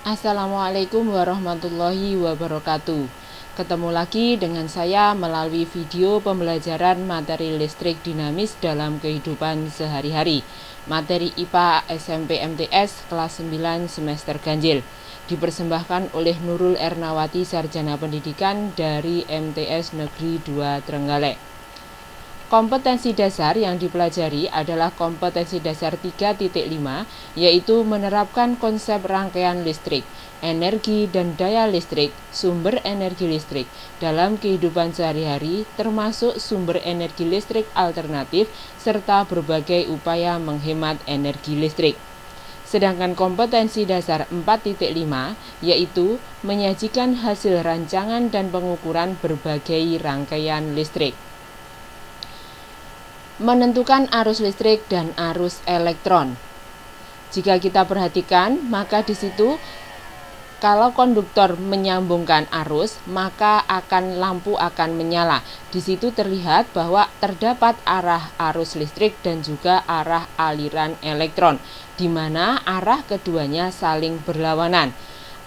Assalamualaikum warahmatullahi wabarakatuh. Ketemu lagi dengan saya melalui video pembelajaran materi listrik dinamis dalam kehidupan sehari-hari. Materi IPA SMP MTS kelas 9 semester ganjil. Dipersembahkan oleh Nurul Ernawati Sarjana Pendidikan dari MTS Negeri 2 Trenggalek. Kompetensi dasar yang dipelajari adalah kompetensi dasar 3.5, yaitu menerapkan konsep rangkaian listrik, energi dan daya listrik, sumber energi listrik dalam kehidupan sehari-hari, termasuk sumber energi listrik alternatif, serta berbagai upaya menghemat energi listrik. Sedangkan kompetensi dasar 4.5 yaitu menyajikan hasil rancangan dan pengukuran berbagai rangkaian listrik. Menentukan arus listrik dan arus elektron. Jika kita perhatikan, maka di situ kalau konduktor menyambungkan arus, maka lampu akan menyala. Di situ terlihat bahwa terdapat arah arus listrik dan juga arah aliran elektron, di mana arah keduanya saling berlawanan.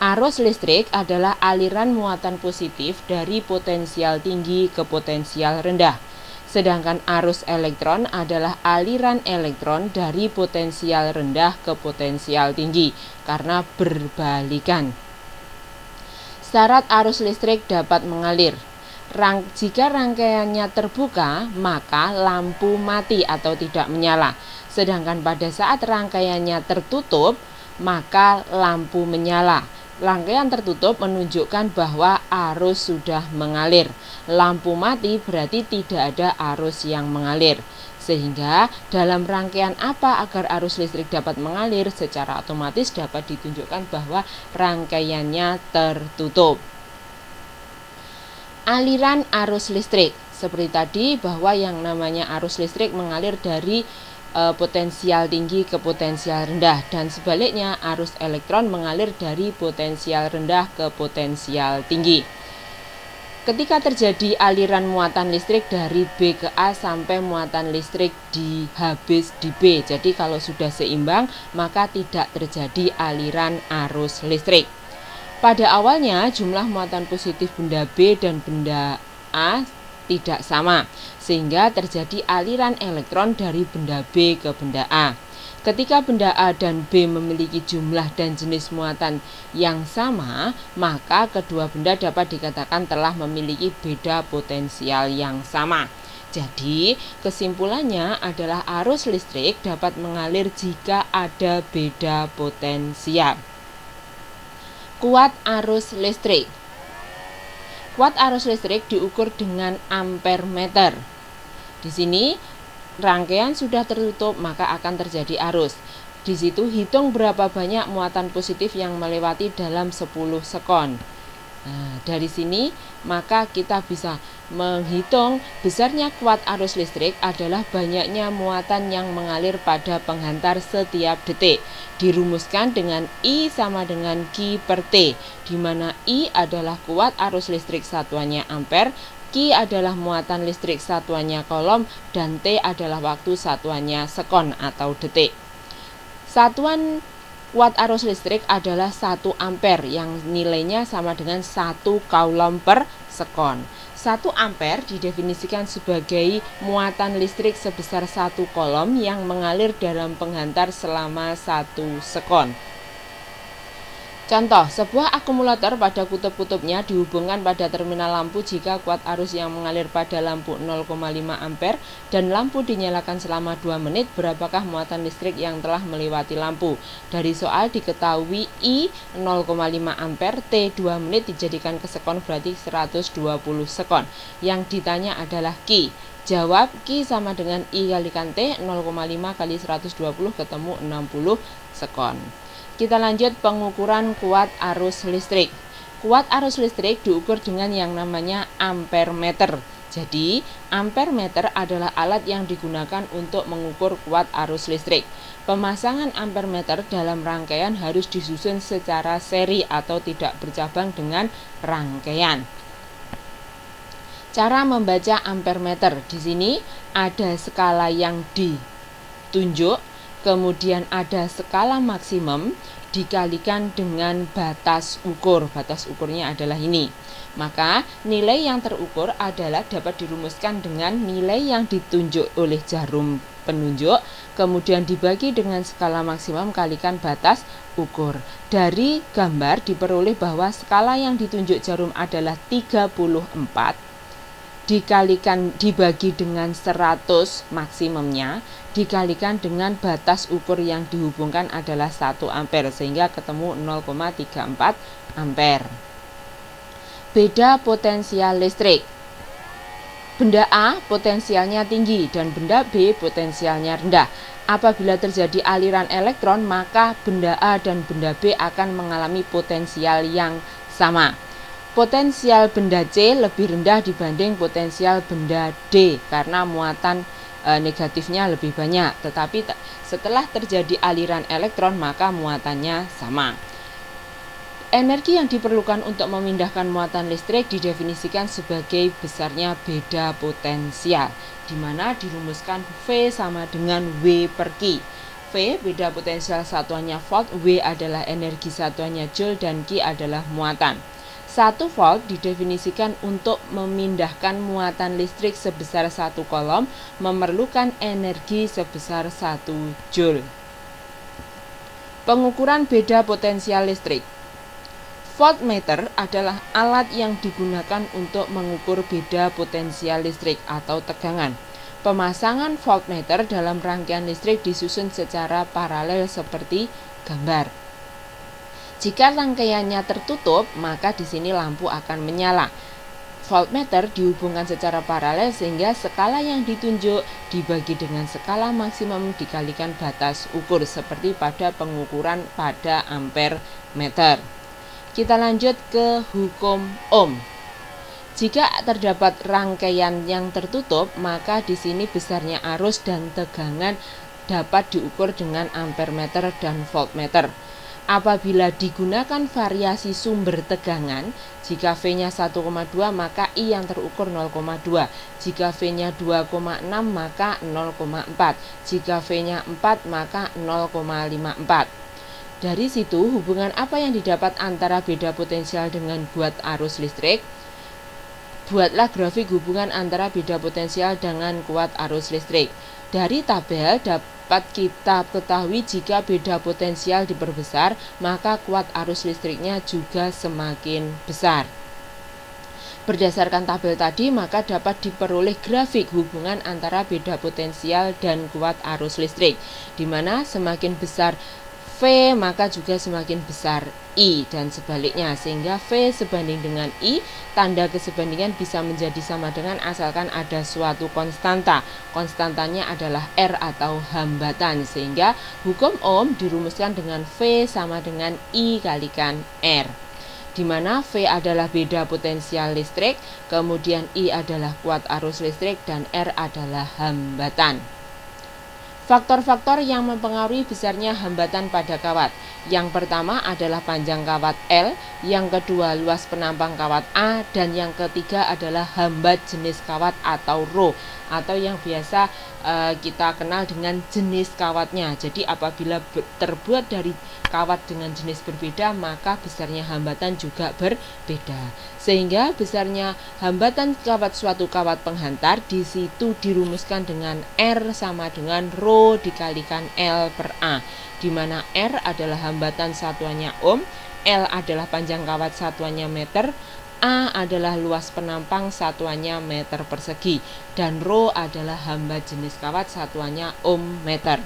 Arus listrik adalah aliran muatan positif dari potensial tinggi ke potensial rendah. Sedangkan arus elektron adalah aliran elektron dari potensial rendah ke potensial tinggi karena berbalikan. Syarat arus listrik dapat mengalir. Jika rangkaiannya terbuka, maka lampu mati atau tidak menyala. Sedangkan pada saat rangkaiannya tertutup, maka lampu menyala. Rangkaian tertutup menunjukkan bahwa arus sudah mengalir. Lampu mati berarti tidak ada arus yang mengalir. Sehingga dalam rangkaian apa agar arus listrik dapat mengalir, secara otomatis dapat ditunjukkan bahwa rangkaiannya tertutup. Aliran arus listrik. Seperti tadi bahwa yang namanya arus listrik mengalir dari potensial tinggi ke potensial rendah, dan sebaliknya arus elektron mengalir dari potensial rendah ke potensial tinggi. Ketika terjadi aliran muatan listrik dari B ke A sampai muatan listrik habis di B, jadi kalau sudah seimbang maka tidak terjadi aliran arus listrik. Pada awalnya jumlah muatan positif benda B dan benda A tidak sama, sehingga terjadi aliran elektron dari benda B ke benda A. Ketika benda A dan B memiliki jumlah dan jenis muatan yang sama, maka kedua benda dapat dikatakan telah memiliki beda potensial yang sama. Jadi, kesimpulannya adalah arus listrik dapat mengalir jika ada beda potensial. Kuat arus listrik. Kuat arus listrik diukur dengan ampere meter. Di sini rangkaian sudah tertutup, maka akan terjadi arus. Di situ hitung berapa banyak muatan positif yang melewati dalam 10 sekon. Nah, dari sini maka kita bisa menghitung besarnya kuat arus listrik adalah banyaknya muatan yang mengalir pada penghantar setiap detik. Dirumuskan dengan I sama dengan Q per T, di mana I adalah kuat arus listrik satuannya ampere, Q adalah muatan listrik satuannya kolom, dan T adalah waktu satuannya sekon atau detik. Satuan kuat arus listrik adalah 1 ampere yang nilainya sama dengan 1 coulomb per sekon. 1 ampere didefinisikan sebagai muatan listrik sebesar 1 coulomb yang mengalir dalam penghantar selama 1 sekon. Contoh, sebuah akumulator pada kutub-kutubnya dihubungkan pada terminal lampu jika kuat arus yang mengalir pada lampu 0,5 ampere dan lampu dinyalakan selama 2 menit, berapakah muatan listrik yang telah melewati lampu? Dari soal diketahui I 0,5 ampere, T 2 menit dijadikan ke sekon berarti 120 sekon. Yang ditanya adalah Q. Jawab, Q sama dengan I kalikan T, 0,5 kali 120 ketemu 60 sekon. Kita lanjut pengukuran kuat arus listrik. Kuat arus listrik diukur dengan yang namanya ampere meter. Jadi, ampere meter adalah alat yang digunakan untuk mengukur kuat arus listrik. Pemasangan ampere meter dalam rangkaian harus disusun secara seri atau tidak bercabang dengan rangkaian. Cara membaca ampere meter. Di sini ada skala yang ditunjuk, kemudian ada skala maksimum, dikalikan dengan batas ukur. Batas ukurnya adalah ini. Maka nilai yang terukur adalah dapat dirumuskan dengan nilai yang ditunjuk oleh jarum penunjuk, kemudian dibagi dengan skala maksimum kalikan batas ukur. Dari gambar diperoleh bahwa skala yang ditunjuk jarum adalah 34 dibagi dengan 100 maksimumnya dikalikan dengan batas ukur yang dihubungkan adalah 1 ampere sehingga ketemu 0,34 ampere. Beda potensial listrik. Benda A potensialnya tinggi dan benda B potensialnya rendah. Apabila terjadi aliran elektron, maka benda A dan benda B akan mengalami potensial yang sama. Potensial benda C lebih rendah dibanding potensial benda D karena muatan negatifnya lebih banyak. Tetapi setelah terjadi aliran elektron, maka muatannya sama. Energi yang diperlukan untuk memindahkan muatan listrik didefinisikan sebagai besarnya beda potensial, di mana dirumuskan V sama dengan W per Q. V beda potensial satuannya volt, W adalah energi satuannya joule, dan Q adalah muatan. 1 volt didefinisikan untuk memindahkan muatan listrik sebesar 1 coulomb memerlukan energi sebesar 1 joule. Pengukuran beda potensial listrik. Voltmeter adalah alat yang digunakan untuk mengukur beda potensial listrik atau tegangan. Pemasangan voltmeter dalam rangkaian listrik disusun secara paralel seperti gambar. Jika rangkaiannya tertutup, maka di sini lampu akan menyala. Voltmeter dihubungkan secara paralel sehingga skala yang ditunjuk dibagi dengan skala maksimum dikalikan batas ukur seperti pada pengukuran pada ampere meter. Kita lanjut ke hukum Ohm. Jika terdapat rangkaian yang tertutup, maka di sini besarnya arus dan tegangan dapat diukur dengan ampere meter dan voltmeter. Apabila digunakan variasi sumber tegangan, jika V-nya 1,2 maka I yang terukur 0,2, jika V-nya 2,6 maka 0,4, jika V-nya 4 maka 0,54. Dari situ, hubungan apa yang didapat antara beda potensial dengan kuat arus listrik? Buatlah grafik hubungan antara beda potensial dengan kuat arus listrik. Dari tabel dapat kita ketahui jika beda potensial diperbesar, maka kuat arus listriknya juga semakin besar. Berdasarkan tabel tadi, maka dapat diperoleh grafik hubungan antara beda potensial dan kuat arus listrik, di mana semakin besar V maka juga semakin besar I dan sebaliknya, sehingga V sebanding dengan I, tanda kesebandingan bisa menjadi sama dengan asalkan ada suatu konstanta. Konstantanya adalah R atau hambatan, sehingga hukum Ohm dirumuskan dengan V sama dengan I kalikan R, di mana V adalah beda potensial listrik, kemudian I adalah kuat arus listrik, dan R adalah hambatan. Faktor-faktor yang mempengaruhi besarnya hambatan pada kawat. Yang pertama adalah panjang kawat L, yang kedua luas penampang kawat A, dan yang ketiga adalah hambat jenis kawat atau rho, atau yang biasa kita kenal dengan jenis kawatnya. Jadi apabila terbuat dari kawat dengan jenis berbeda, maka besarnya hambatan juga berbeda. Sehingga besarnya hambatan kawat suatu kawat penghantar di situ dirumuskan dengan R sama dengan rho dikalikan L per A, di mana R adalah hambatan satuannya ohm, L adalah panjang kawat satuannya meter, A adalah luas penampang satuannya meter persegi, dan rho adalah hambat jenis kawat satuannya ohm meter.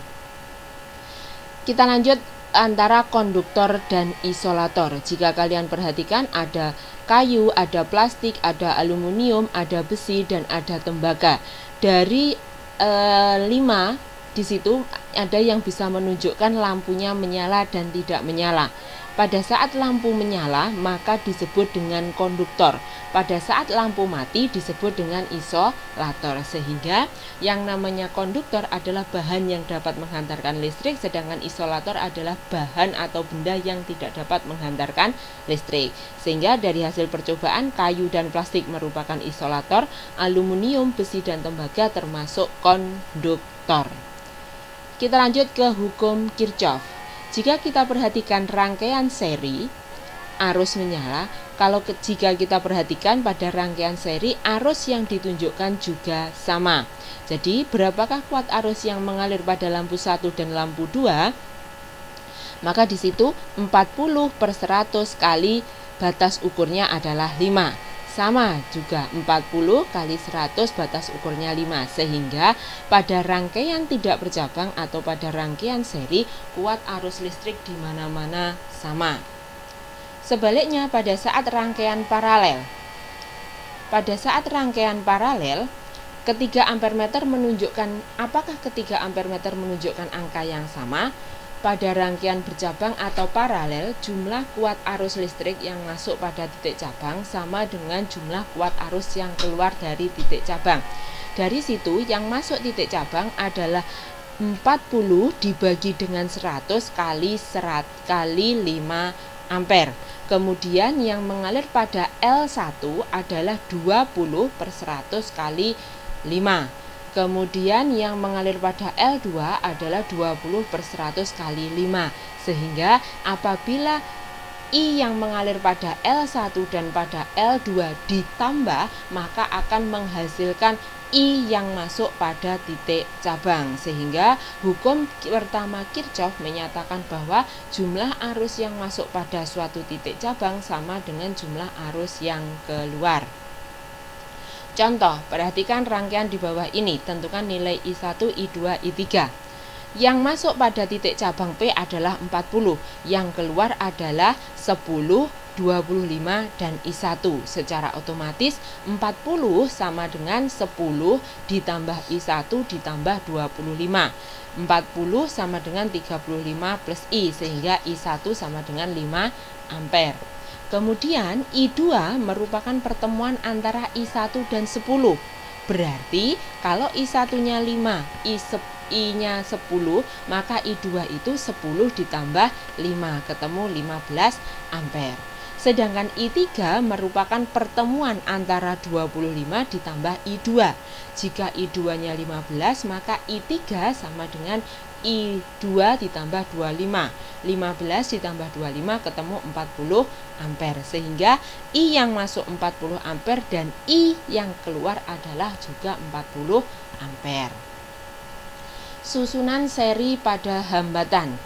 Kita lanjut antara konduktor dan isolator. Jika kalian perhatikan, ada kayu, ada plastik, ada aluminium, ada besi, dan ada tembaga. Dari 5 di situ ada yang bisa menunjukkan lampunya menyala dan tidak menyala. Pada saat lampu menyala maka disebut dengan konduktor. Pada saat lampu mati disebut dengan isolator. Sehingga yang namanya konduktor adalah bahan yang dapat menghantarkan listrik, sedangkan isolator adalah bahan atau benda yang tidak dapat menghantarkan listrik. Sehingga dari hasil percobaan, kayu dan plastik merupakan isolator, aluminium, besi, dan tembaga termasuk konduktor. Kita lanjut ke hukum Kirchhoff. Jika kita perhatikan rangkaian seri, arus menyala. Jika kita perhatikan pada rangkaian seri, arus yang ditunjukkan juga sama. Jadi, berapakah kuat arus yang mengalir pada lampu 1 dan lampu 2? Maka di situ 40/100 kali batas ukurnya adalah 5. Sama juga 40 kali 100 batas ukurnya 5. Sehingga pada rangkaian tidak bercabang atau pada rangkaian seri, kuat arus listrik di mana-mana sama. Sebaliknya pada saat rangkaian paralel. Pada saat rangkaian paralel, ketiga ampermeter menunjukkan angka yang sama. Pada rangkaian bercabang atau paralel, jumlah kuat arus listrik yang masuk pada titik cabang sama dengan jumlah kuat arus yang keluar dari titik cabang. Dari situ yang masuk titik cabang adalah 40 dibagi dengan 100 kali 5 ampere. Kemudian yang mengalir pada L1 adalah 20/100 kali 5. Kemudian yang mengalir pada L2 adalah 20/100 kali 5. Sehingga apabila I yang mengalir pada L1 dan pada L2 ditambah, maka akan menghasilkan I yang masuk pada titik cabang. Sehingga hukum pertama Kirchhoff menyatakan bahwa jumlah arus yang masuk pada suatu titik cabang sama dengan jumlah arus yang keluar. Contoh, perhatikan rangkaian di bawah ini, tentukan nilai I1, I2, I3. Yang masuk pada titik cabang P adalah 40, yang keluar adalah 10, 25, dan I1. Secara otomatis 40 sama dengan 10 ditambah I1 ditambah 25. 40 sama dengan 35 plus I, sehingga I1 sama dengan 5 ampere. Kemudian I2 merupakan pertemuan antara I1 dan 10. Berarti kalau I1-nya 5, I-nya 10, maka I2 itu 10 ditambah 5, ketemu 15 ampere. Sedangkan I3 merupakan pertemuan antara 25 ditambah I2. Jika I2-nya 15, maka I3 sama dengan I2 ditambah 25. 15 ditambah 25 ketemu 40 ampere. Sehingga I yang masuk 40 ampere dan I yang keluar adalah juga 40 ampere. Susunan seri pada hambatan.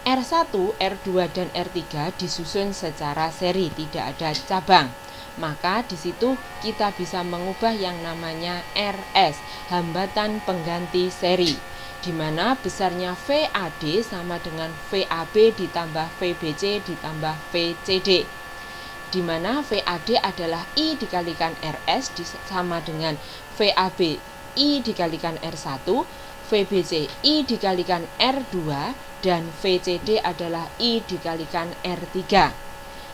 R1, R2, dan R3 disusun secara seri, tidak ada cabang. Maka di situ kita bisa mengubah yang namanya RS, hambatan pengganti seri, di mana besarnya VAD sama dengan VAB ditambah VBC ditambah VCD, di mana VAD adalah I dikalikan RS sama dengan VAB I dikalikan R1, VBC I dikalikan R2, dan VCD adalah I dikalikan R3.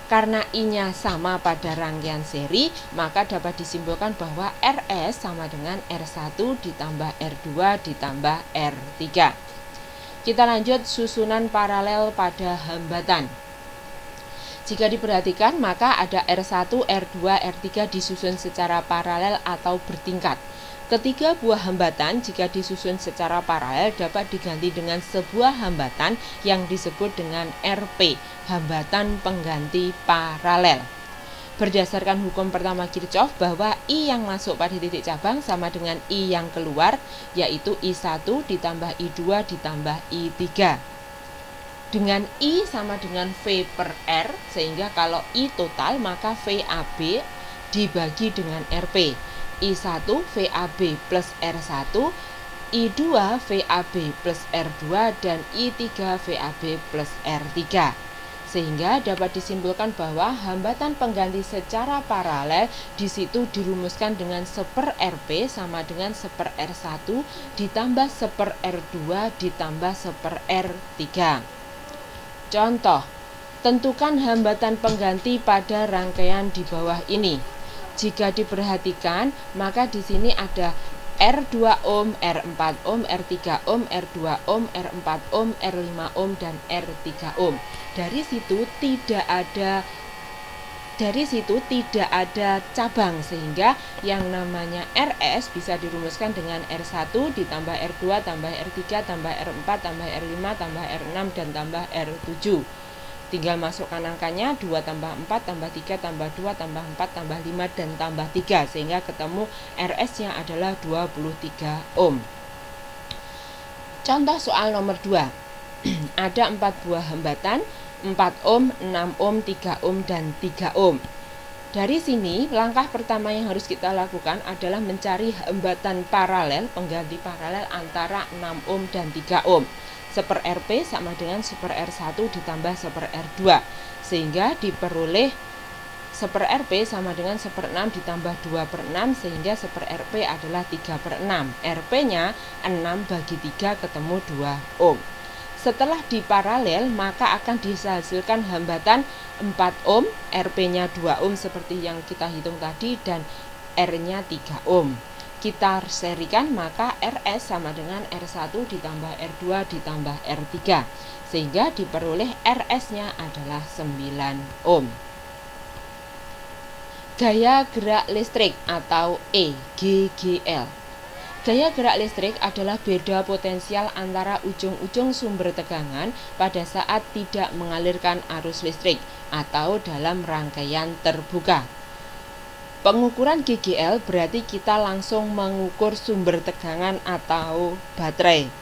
Karena I-nya sama pada rangkaian seri, maka dapat disimpulkan bahwa RS sama dengan R1 ditambah R2 ditambah R3. Kita lanjut susunan paralel pada hambatan. Jika diperhatikan, maka ada R1, R2, R3 disusun secara paralel atau bertingkat. Ketiga buah hambatan jika disusun secara paralel dapat diganti dengan sebuah hambatan yang disebut dengan RP, hambatan pengganti paralel. Berdasarkan hukum pertama Kirchhoff bahwa I yang masuk pada titik cabang sama dengan I yang keluar, yaitu I1 ditambah I2 ditambah I3. Dengan I sama dengan V per R, sehingga kalau I total maka VAB dibagi dengan RP. I1 VAB plus R1, I2 VAB plus R2, dan I3 VAB plus R3. Sehingga dapat disimpulkan bahwa hambatan pengganti secara paralel di situ dirumuskan dengan 1/RP sama dengan 1/R1 ditambah 1/R2 ditambah 1/R3. Contoh, tentukan hambatan pengganti pada rangkaian di bawah ini. Jika diperhatikan, maka di sini ada R2 ohm, R4 ohm, R3 ohm, R2 ohm, R4 ohm, R5 ohm, dan R3 ohm. Dari situ tidak ada Dari situ tidak ada cabang, sehingga yang namanya RS bisa dirumuskan dengan R1 ditambah R2 tambah R3 tambah R4 tambah R5 tambah R6 dan tambah R7. Tinggal masukkan angkanya, 2 tambah 4 tambah 3 tambah 2 tambah 4 tambah 5 dan tambah 3, sehingga ketemu RS-nya adalah 23 ohm. Contoh soal nomor 2. Ada 4 buah hambatan, 4 ohm, 6 ohm, 3 ohm, dan 3 ohm. Dari sini, langkah pertama yang harus kita lakukan adalah mencari hambatan paralel, pengganti paralel antara 6 ohm dan 3 ohm. 1/Rp sama dengan 1/R1 ditambah 1/R2. Sehingga diperoleh 1/Rp sama dengan 1/6 ditambah 2/6, sehingga 1/Rp adalah 3/6. Rp-nya 6 bagi 3 ketemu 2 ohm. Setelah diparalel, maka akan dihasilkan hambatan 4 ohm, Rp-nya 2 ohm seperti yang kita hitung tadi, dan R-nya 3 ohm. Kita serikan, maka RS sama dengan R1 ditambah R2 ditambah R3, sehingga diperoleh RS-nya adalah 9 ohm. Gaya gerak listrik atau E, GGL. Gaya gerak listrik adalah beda potensial antara ujung-ujung sumber tegangan pada saat tidak mengalirkan arus listrik atau dalam rangkaian terbuka. Pengukuran GGL berarti kita langsung mengukur sumber tegangan atau baterai.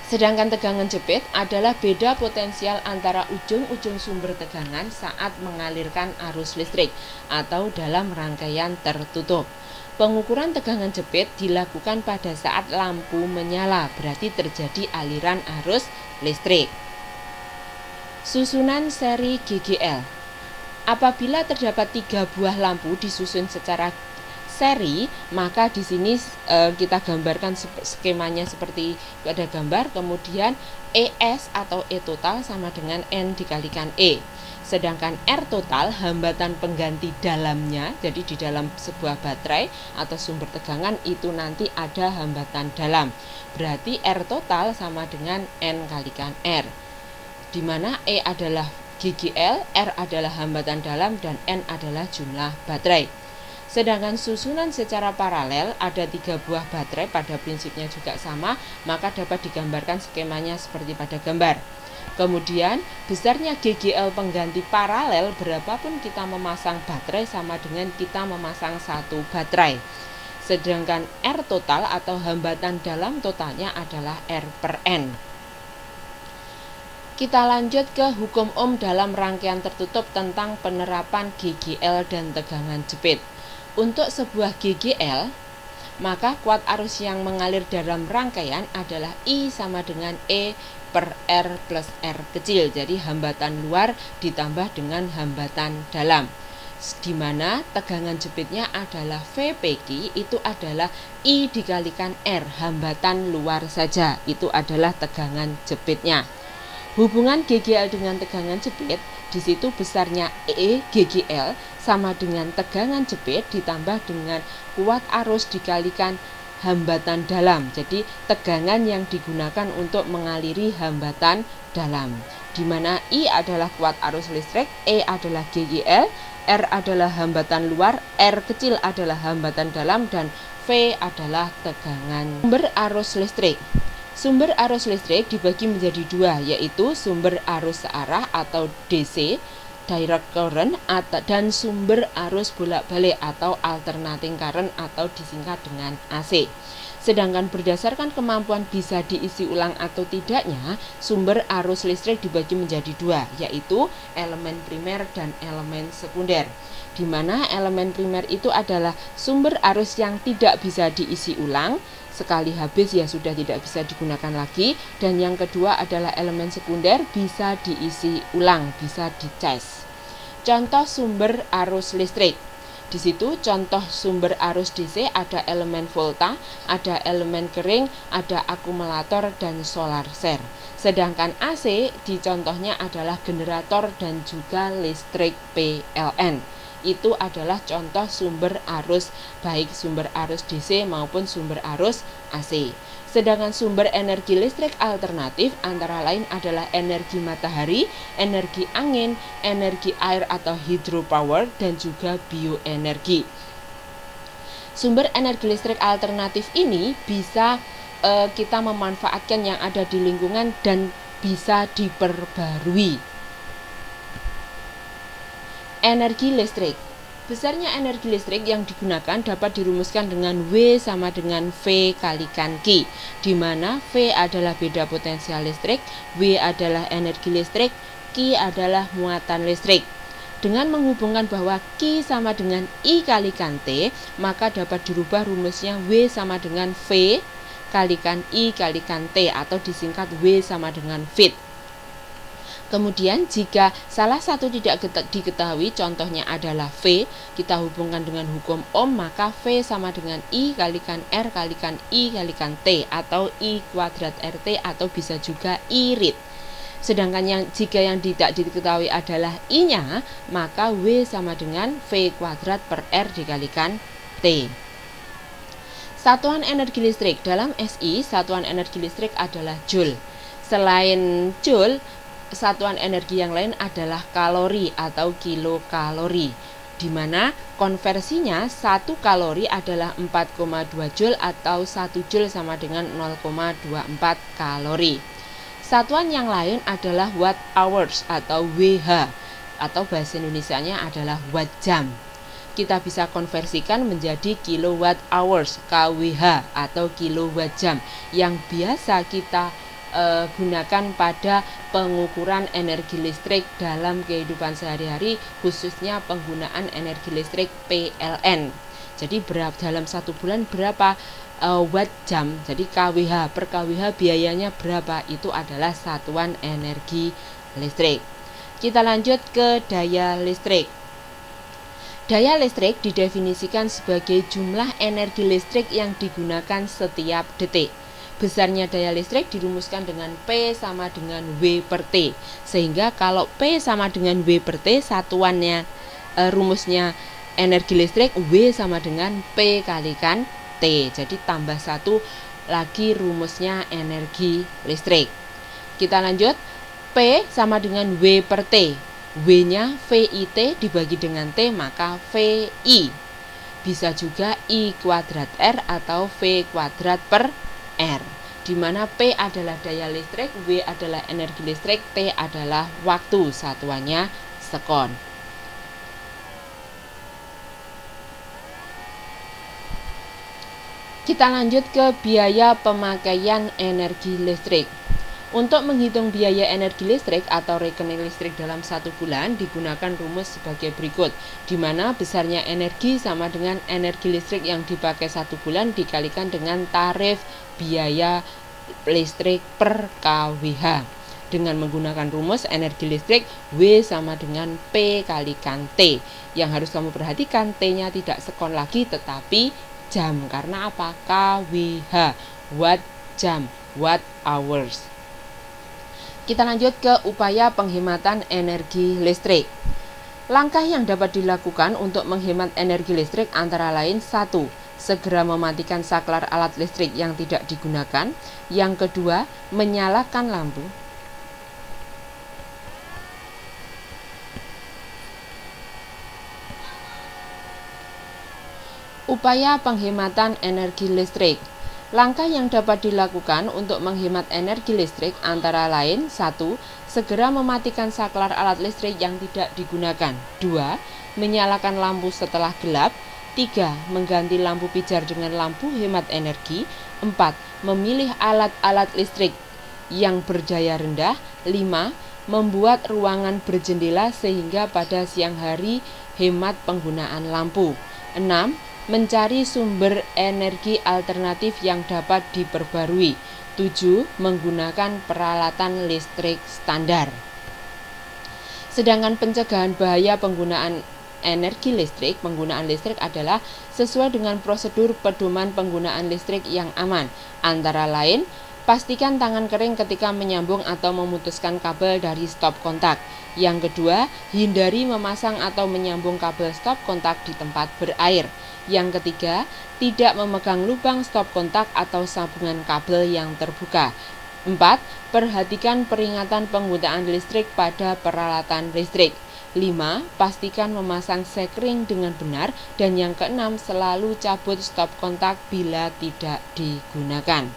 Sedangkan tegangan jepit adalah beda potensial antara ujung-ujung sumber tegangan saat mengalirkan arus listrik atau dalam rangkaian tertutup. Pengukuran tegangan jepit dilakukan pada saat lampu menyala, berarti terjadi aliran arus listrik. Susunan seri GGL. Apabila terdapat 3 buah lampu disusun secara seri, maka di sini kita gambarkan skemanya seperti ada gambar, kemudian ES atau E total sama dengan N dikalikan E. Sedangkan R total hambatan pengganti dalamnya, jadi di dalam sebuah baterai atau sumber tegangan itu nanti ada hambatan dalam. Berarti R total sama dengan N kalikan R, di mana E adalah GGL, R adalah hambatan dalam, dan N adalah jumlah baterai. Sedangkan susunan secara paralel, ada 3 buah baterai, pada prinsipnya juga sama, maka dapat digambarkan skemanya seperti pada gambar. Kemudian besarnya GGL pengganti paralel, berapapun kita memasang baterai sama dengan kita memasang 1 baterai. Sedangkan R total atau hambatan dalam totalnya adalah R per N. Kita lanjut ke hukum Ohm dalam rangkaian tertutup tentang penerapan GGL dan tegangan jepit. Untuk sebuah GGL, maka kuat arus yang mengalir dalam rangkaian adalah I sama dengan E per R plus R kecil, jadi hambatan luar ditambah dengan hambatan dalam, di mana tegangan jepitnya adalah VPQ, itu adalah I dikalikan R, hambatan luar saja, itu adalah tegangan jepitnya. Hubungan GGL dengan tegangan jepit, di situ besarnya E GGL sama dengan tegangan jepit ditambah dengan kuat arus dikalikan hambatan dalam. Jadi tegangan yang digunakan untuk mengaliri hambatan dalam, di mana I adalah kuat arus listrik, E adalah GGL, R adalah hambatan luar, R kecil adalah hambatan dalam, dan V adalah tegangan. Sumber arus listrik. Sumber arus listrik dibagi menjadi 2, yaitu sumber arus searah atau DC, direct current, dan sumber arus bolak-balik atau alternating current atau disingkat dengan AC. Sedangkan berdasarkan kemampuan bisa diisi ulang atau tidaknya, sumber arus listrik dibagi menjadi 2, yaitu elemen primer dan elemen sekunder. Di mana elemen primer itu adalah sumber arus yang tidak bisa diisi ulang, sekali habis ya sudah tidak bisa digunakan lagi, dan yang kedua adalah elemen sekunder bisa diisi ulang, bisa dicas. Contoh sumber arus listrik. Di situ contoh sumber arus DC ada elemen volta, ada elemen kering, ada akumulator dan solar cell. Sedangkan AC di contohnya adalah generator dan juga listrik PLN. Itu adalah contoh sumber arus, baik sumber arus DC maupun sumber arus AC. Sedangkan sumber energi listrik alternatif antara lain adalah energi matahari, energi angin, energi air atau hydropower, dan juga bioenergi. Sumber energi listrik alternatif ini bisa kita memanfaatkan yang ada di lingkungan dan bisa diperbarui. Energi listrik. Besarnya energi listrik yang digunakan dapat dirumuskan dengan W sama dengan V kalikan Q, di mana V adalah beda potensial listrik, W adalah energi listrik, Q adalah muatan listrik. Dengan menghubungkan bahwa Q sama dengan I kalikan T, maka dapat dirubah rumusnya W sama dengan V kalikan I kalikan T atau disingkat W sama dengan Vt. Kemudian jika salah satu tidak diketahui, contohnya adalah V, kita hubungkan dengan hukum Ohm, maka V sama dengan I kalikan R kalikan I kalikan T atau I kuadrat RT atau bisa juga I rit. Sedangkan jika yang tidak diketahui adalah I-nya, maka W sama dengan V kuadrat per R dikalikan T. Satuan energi listrik. Dalam SI, satuan energi listrik adalah Joule. Selain Joule, satuan energi yang lain adalah kalori atau kilokalori, di mana konversinya 1 kalori adalah 4,2 Joule atau 1 Joule sama dengan 0,24 kalori. Satuan yang lain adalah watt hours atau WH, atau bahasa Indonesianya adalah watt jam. Kita bisa konversikan menjadi kilowatt hours, kWh atau kilowatt jam, yang biasa kita gunakan pada pengukuran energi listrik dalam kehidupan sehari-hari, khususnya penggunaan energi listrik PLN. Jadi dalam 1 bulan berapa watt jam, jadi kWh per kWh biayanya berapa, itu adalah satuan energi listrik. Kita lanjut ke daya listrik. Daya listrik didefinisikan sebagai jumlah energi listrik yang digunakan setiap detik. Besarnya daya listrik dirumuskan dengan P sama dengan W per T. Sehingga kalau P sama dengan W per T, satuannya rumusnya energi listrik W sama dengan P kalikan T. Jadi tambah 1 lagi rumusnya energi listrik. Kita lanjut. P sama dengan W per T. W-nya VIT dibagi dengan T, maka VI. Bisa juga I kuadrat R atau V kuadrat per R, di mana P adalah daya listrik, W adalah energi listrik, T adalah waktu, satuannya sekon. Kita lanjut ke biaya pemakaian energi listrik. Untuk menghitung biaya energi listrik atau rekening listrik dalam 1 bulan digunakan rumus sebagai berikut, di mana besarnya energi sama dengan energi listrik yang dipakai 1 bulan dikalikan dengan tarif biaya listrik per kWh. Dengan menggunakan rumus energi listrik W sama dengan P kalikan T. Yang harus kamu perhatikan, T-nya tidak sekon lagi tetapi jam. Karena apa? kWh, watt jam, watt hours. Kita lanjut ke upaya penghematan energi listrik. Langkah yang dapat dilakukan untuk menghemat energi listrik antara lain 1. Segera mematikan saklar alat listrik yang tidak digunakan. Yang kedua, menyalakan lampu. Upaya penghematan energi listrik. Langkah yang dapat dilakukan untuk menghemat energi listrik antara lain 1. Segera mematikan saklar alat listrik yang tidak digunakan. 2. Menyalakan lampu setelah gelap. 3. Mengganti lampu pijar dengan lampu hemat energi. 4. Memilih alat-alat listrik yang berdaya rendah. 5. Membuat ruangan berjendela sehingga pada siang hari hemat penggunaan lampu. 6. Mencari sumber energi alternatif yang dapat diperbarui. 7. Menggunakan peralatan listrik standar. Sedangkan pencegahan bahaya penggunaan energi listrik, penggunaan listrik adalah sesuai dengan prosedur pedoman penggunaan listrik yang aman. Antara lain, Pastikan tangan kering ketika menyambung atau memutuskan kabel dari stop kontak. Yang kedua, hindari memasang atau menyambung kabel stop kontak di tempat berair. Yang ketiga, tidak memegang lubang stop kontak atau sambungan kabel yang terbuka. 4. Perhatikan peringatan penggunaan listrik pada peralatan listrik. 5. Pastikan memasang sekring dengan benar. Dan yang keenam, selalu cabut stop kontak bila tidak digunakan.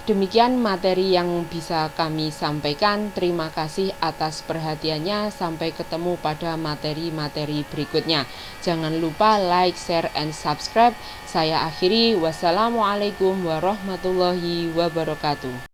Demikian materi yang bisa kami sampaikan. Terima kasih atas perhatiannya. Sampai ketemu pada materi-materi berikutnya. Jangan lupa like, share, and subscribe. Saya akhiri. Wassalamualaikum warahmatullahi wabarakatuh.